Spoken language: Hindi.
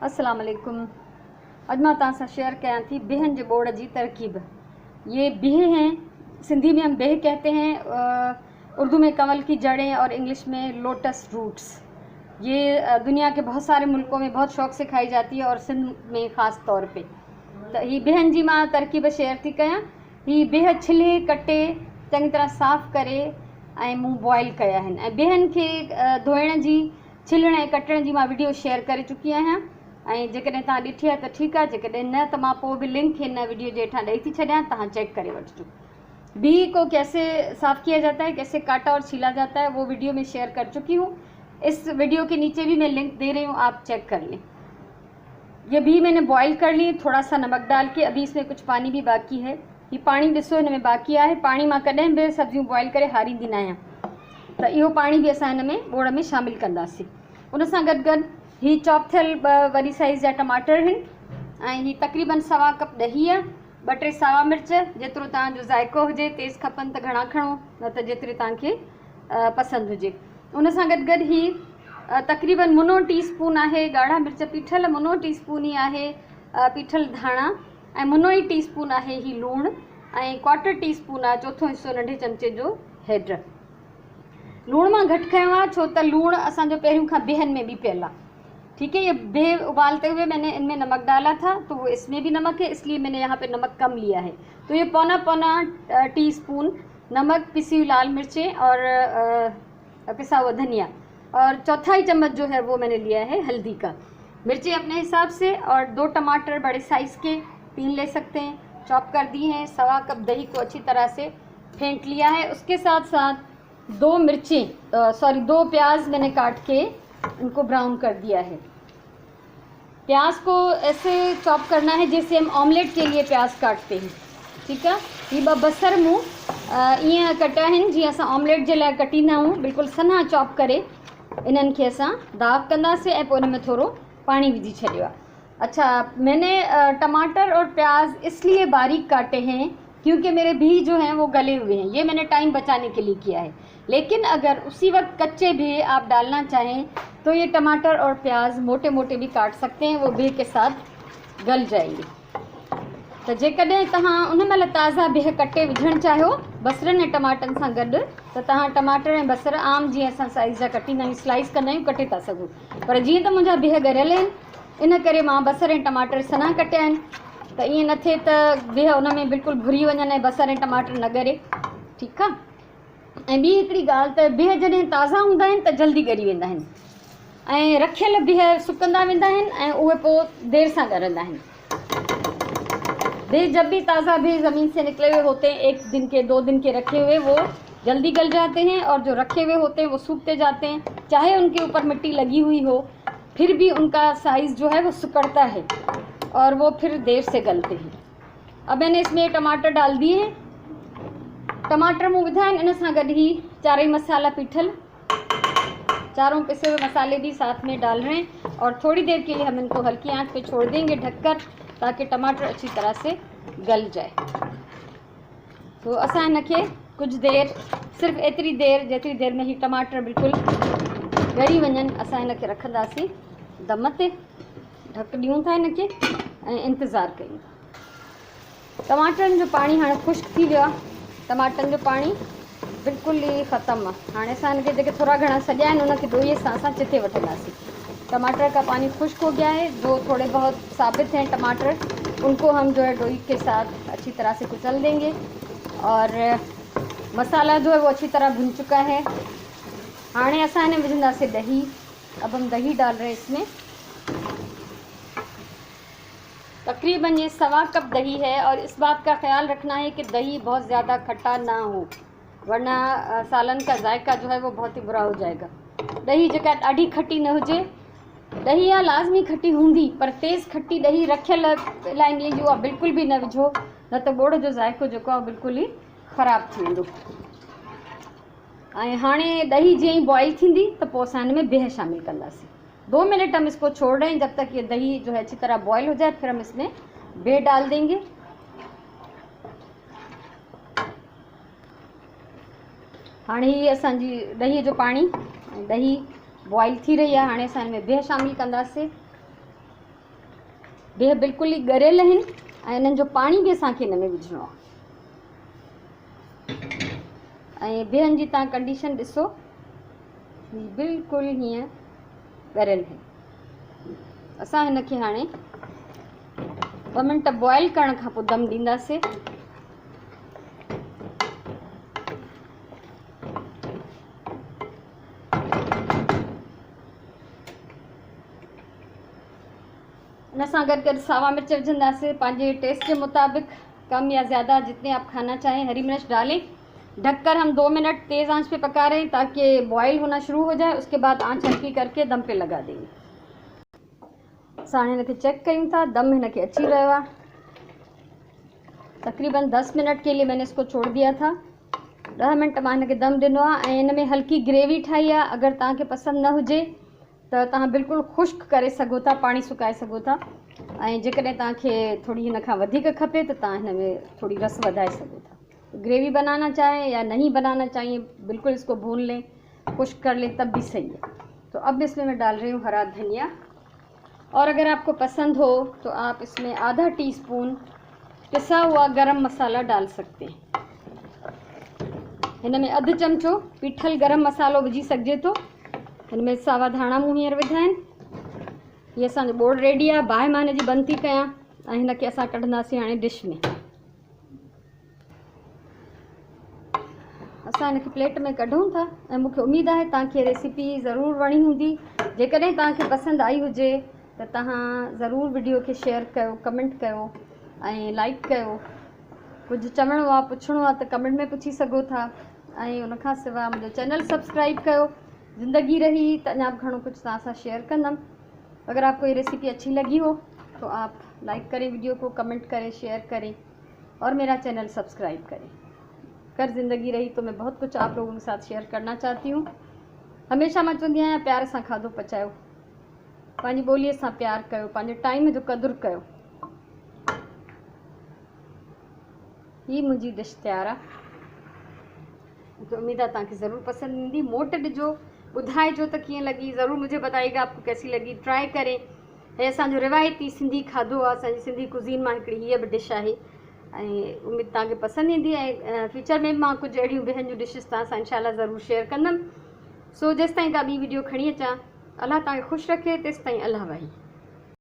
अस्सलाम वालेकुम। अॼु मां तव्हां सां शेयर कयां थी बिहनि जे ॿोड़ जी तरकीब। ये बिह हैं, सिंधी में हम बेह कहते हैं, उर्दू में कमल की जड़ें और इंग्लिश में लोटस रूट्स। ये दुनिया के बहुत सारे मुल्कों में बहुत शौक़ से खाई जाती है और सिंध में ख़ास तौर पे। तो ही बिहनि जी मां तरकीब शेयर थी कयां। ही बिह छिले कटे चङी तरह साफ़ करे ऐं मूं बॉइल कया आहिनि ऐं बिहनि खे धोइण जी छिलण ऐं कटण जी मां वीडियो शेयर करे चुकी आहियां। ऐं जेकॾहिं तव्हां ॾिठी आहे त ठीकु आहे, जेकॾहिं न त मां पोइ बि लिंक हिन वीडियो जे हेठां ॾेई थी छॾियां, तव्हां चेक करे वठिजो। बिह को कैसे साफ़ किया जाता है, कैसे काटा और छीला जाता है, वो वीडियो में शेयर कर चुकी हूँ। इस वीडियो के नीचे भी मैं लिंक दे रही हूँ, आप चेक कर लें। ये बिह मैंने बॉईल कर ली थोड़ा सा नमक डाल के। अभी इसमें कुछ पानी भी बाकी है। ये पानी ॾिसो हिन में बाक़ी आहे। पानी मां कॾहिं बि सब्जियूं बॉईल करे हारींदी न आहियां, त इहो पाणी बि असां हिन में ॿोड़ में शामिलु कंदासीं। उन सां गॾु गॾु ही चॉप थियल वॾी साइज़ जा टमाटर आहिनि ऐं ही तक़रीबन 1/4 कप ॾही आहे, 2-3 सावा मिर्च, जेतिरो तव्हांजो ज़ाइको हुजे। तेज़ खपनि त घणा खणो, न त जेतिरे तव्हांखे पसंदि हुजे। उन सां गॾु गॾु ही तक़रीबन मुनो टीस्पून आहे ॻाढ़ा मिर्च पीठल, मुनो टीस्पून ई आहे पीठल धाणा ऐं मुनो ई टीस्पून आहे ही लूणु ऐं 1/4 टीस्पून आहे चौथों हिसो नंढे चमचे जो हैड। लूण मां घटि खयो आहे छो त लूणु असांजो पहिरियों खां बिहनि में भी पियल आहे। ठीक है, ये बिह उबालते हुए मैंने इनमें नमक डाला था, तो वो इसमें भी नमक है, इसलिए मैंने यहाँ पे नमक कम लिया है। तो ये पौना टीस्पून नमक, पिसी हुई लाल मिर्चें और पिसा हुआ धनिया और 1/4 चम्मच जो है वो मैंने लिया है हल्दी का। मिर्चें अपने हिसाब से और 2 टमाटर बड़े साइज़ के 3 ले सकते हैं, चॉप कर दिए हैं। 1/4 कप दही को अच्छी तरह से फेंट लिया है। उसके साथ साथ 2 प्याज मैंने काट के इनको ब्राउन कर दिया है। प्याज को ऐसे चॉप करना है जैसे हम ऑमलेट के लिए प्याज काटते हैं। ठीक है, ये 2 बसर मूं ईअं कटिया आहिनि जीअं असां ऑमलेट जे लाइ कटींदा आहियूं। बिल्कुलु सन्हा चॉप करे इन्हनि खे असां दाग कंदासीं ऐं पोइ इनमें थोरो पानी विझी छॾियो आहे। अच्छा, मैंने टमाटर और प्याज इसलिए बारीक काटे हैं क्योंकि मेरे बिह जो हैं वो गले हुए हैं। ये मैंने टाइम बचाने के लिए किया है। लेकिन अगर उसी वक्त कच्चे बिह आप डालना चाहें तो ये टमाटर और प्याज मोटे मोटे भी काट सकते हैं, वो बिह के साथ गल जाएंगे। तो जेकॾहिं तव्हां उन महिल ताज़ा बिह कटे विझणु चाहियो बसरनि ऐं टमाटनि सां गॾु, त तव्हां टमाटर ऐं बसर आम जीअं असां साइज़ जा कटींदा आहियूं, स्लाइस कंदा आहियूं, कटे था सघो। पर जीअं त मुंहिंजा बिह ॻरियल आहिनि, इन करे मां बसर ऐं टमाटर सन्हा कटिया आहिनि, त ईअं न थिए त बिह उन में बिल्कुलु भुरी वञनि ऐं बसर ऐं टमाटर न ॻरे। ठीकु आहे। ऐं ॿी हिकिड़ी ॻाल्हि त बिह जॾहिं ताज़ा हूंदा आहिनि त जल्दी ॻरी वेंदा आहिनि ऐं रखियल बिह सुकंदा वेंदा आहिनि ऐं उहे पोइ देरि सां ॻरंदा आहिनि। बिह जब भी ताज़ा बिह ज़मीन से निकले हुए होते हैं, 1 दिन के 2 दिन के रखे हुए, वो जल्दी गल जाते हैं और जो रखे हुए होते हैं वो सूखते जाते हैं। चाहे उनके ऊपर मिट्टी लगी हुई हो फिर भी उनका साइज़ जो है वो सिकुड़ता है और वो फिर देर से गलते हैं। अब मैंने इसमें टमाटर डाल दिए हैं। टमाटर मूं विधा आहिनि, इन सां गॾु ही 4 मसाला पीठल, 4 पिसे हुए मसाले भी साथ में डाल रहे हैं और थोड़ी देर के लिए हम इनको हल्की आंच पे छोड़ देंगे ढककर, ताकि टमाटर अच्छी तरह से गल जाए। तो असां इनखे कुछ देर, सिर्फ़ एतिरी देर जेतिरी देर में ही टमाटर बिल्कुलु ॻरी वञनि, असां इनखे रखंदासीं दम ते, ढक ॾियूं था इनखे ऐं इंतज़ारु कयूं। टमाटरनि जो पाणी हाणे ख़ुश्क थी वियो आहे। टमाटरनि जो पाणी बिल्कुलु ई ख़तमु आहे। हाणे असां इनखे जेके थोरा घणा सॼा आहिनि उनखे दोईअ सां असां चिथे वठंदासीं। टमाटर का पानी खुश्क हो गया है। जो थोड़े बहुत साबित हैं टमाटर, उनको हम जो है डोई के साथ अच्छी तरह से कुचल देंगे और मसाला जो है वो अच्छी तरह भुन चुका है। हाणे असां इन्हें विझंदासीं दही। अब हम दही डाल रहे हैं इसमें। तकरीबन ये 1/4 कप दही है और इस बात का ख्याल रखना है कि दही बहुत ज़्यादा खट्टा ना हो, वरना सालन का जायका जो है वो बहुत ही बुरा हो जाएगा। दही जेका ॾाढी खट्टी न हुजे, दही या लाज़मी खट्टी हूंदी पर तेज़ खट्टी दही रखियल इलाही ॾींहं जो आहे बिल्कुलु भी न विझो, न त ॿोड़ जो ज़ाइको जेको आहे बिल्कुलु ई ख़राबु थी वेंदो। ऐं हाणे दही जीअं ई बॉइल थींदी त पोइ असां हिन में बिह शामिलु कंदासीं। 2 मिनट हम इसको छोड़ रहे हैं जब तक ये दही जो है अच्छी तरह बॉयल हो जाए, फिर हम इसमें बिह डाल देंगे। हाणे ही असांजी दही जो पाणी, दही बॉइल थी रही है। हाणे असां हिन में बिह शामिलु कंदासीं। बिह बिल्कुलु ई ॻरियल आहिनि ऐं इन्हनि जो पाणी बि असांखे हिन में विझणो आहे। ऐं बिहनि जी तव्हां कंडीशन ॾिसो, बिल्कुलु हीअं ॻरियल आहिनि। असां हिन खे हाणे 2 मिंट बॉइल करण खां पोइ दम ॾींदासीं। इन सां गॾु गॾु सावा मिर्च विझंदासीं पंहिंजे टेस्ट के मुताबिक, कम या ज़्यादा जितने आप खाना चाहें। हरी मिर्च डालें, ढककर हम 2 मिनट तेज़ आंच पे पका रहे हैं ताकि बॉयल होना शुरू हो जाए। उसके बाद आंच हल्की करके दम पे लगा देंगे। असां हिन खे चेक कयूं था, दम हिन खे अची वियो आहे। तकरीबन 10 मिनट के लिए मैंने इसको छोड़ दिया था। 10 मिनट मां हिन खे दम ॾिनो आहे ऐं हिन में हल्की ग्रेवी ठाही आहे। अगरि तव्हांखे पसंदि न हुजे त तव्हां बिल्कुलु ख़ुश्क करे सघो था, पाणी सुकाए सघो था। ऐं जेकॾहिं तव्हांखे थोड़ी हिन खां वधीक खपे त तव्हां हिन में थोड़ी रस वधाए सघो था। ग्रेवी बनाना चाहें या नहीं बनाना चाहिए, बिल्कुल इसको भून लें, खुश्क कर लें, तब भी सही है। तो अब इसमें मैं डाल रही हूँ हरा धनिया, और अगर आपको पसंद हो तो आप इसमें आधा टीस्पून पिसा हुआ गरम मसाला डाल सकते हैं। हिन में अधु चमचो पीठल गरम मसालो विझी सघिजे थो। हिन में सावा धाणा मूं हींअर विधा आहिनि। ये असांजो बोर्ड रेडी आहे। बाहि मां हिन जी बंदि थी कयां ऐं हिन खे असां कढंदासीं हाणे डिश में। असां हिन खे प्लेट में कढूं था ऐं मूंखे उमेदु आहे तव्हांखे रेसिपी ज़रूरु वणी हूंदी। जेकॾहिं तव्हांखे पसंदि आई हुजे त तव्हां ज़रूरु वीडियो खे शेयर कयो, कमेंट कयो ऐं लाइक कयो। कुझु चवणो आहे, पुछणो आहे त कमेंट में पुछी सघो था। ऐं उनखां सवाइ मुंहिंजो चैनल सब्सक्राइब कयो। ज़िंदगी रही त अञा घणो कुछ तव्हां सां शेयर कंदमि। अगर आपको ये रेसिपी अच्छी लगी हो तो आप लाइक करें वीडियो को, कमेंट करें, शेयर करें और मेरा चैनल सब्सक्राइब करें। कर ज़िंदगी रही तो मैं बहुत कुछ आप लोगों के साथ शेयर करना चाहती हूँ। हमेशा मां चवंदी आहियां प्यार सां खाधो पचायो, पंहिंजी ॿोलीअ सां प्यार कयो, पंहिंजे टाइम जो क़दुरु कयो। ही मुंहिंजी डिश तयारु आहे। मुझे उम्मीद है तव्हांखे ज़रूरु पसंदि ईंदी। मोट ॾिजो, ॿुधाइजो त कीअं लगी, ज़रूरु मुझे बताइएगा आपको कैसी लगी। ट्राई करें। हे असांजो रिवायती सिंधी खाधो आहे, असांजी सिंधी कुज़ीन मां हिकिड़ी हीअ बि डिश आहे ऐं उम्मीद तव्हांखे पसंदि ईंदी। ऐं फ्यूचर में मां कुझु अहिड़ियूं बिहनि जूं डिशिस तव्हां सां इंशाल्लाह ज़रूरु शेयर कंदमि। सो जेसिताईं का ॿी वीडियो खणी अचां, अलाह तव्हांखे ख़ुशि रखे, तेसिताईं अलाह वाही।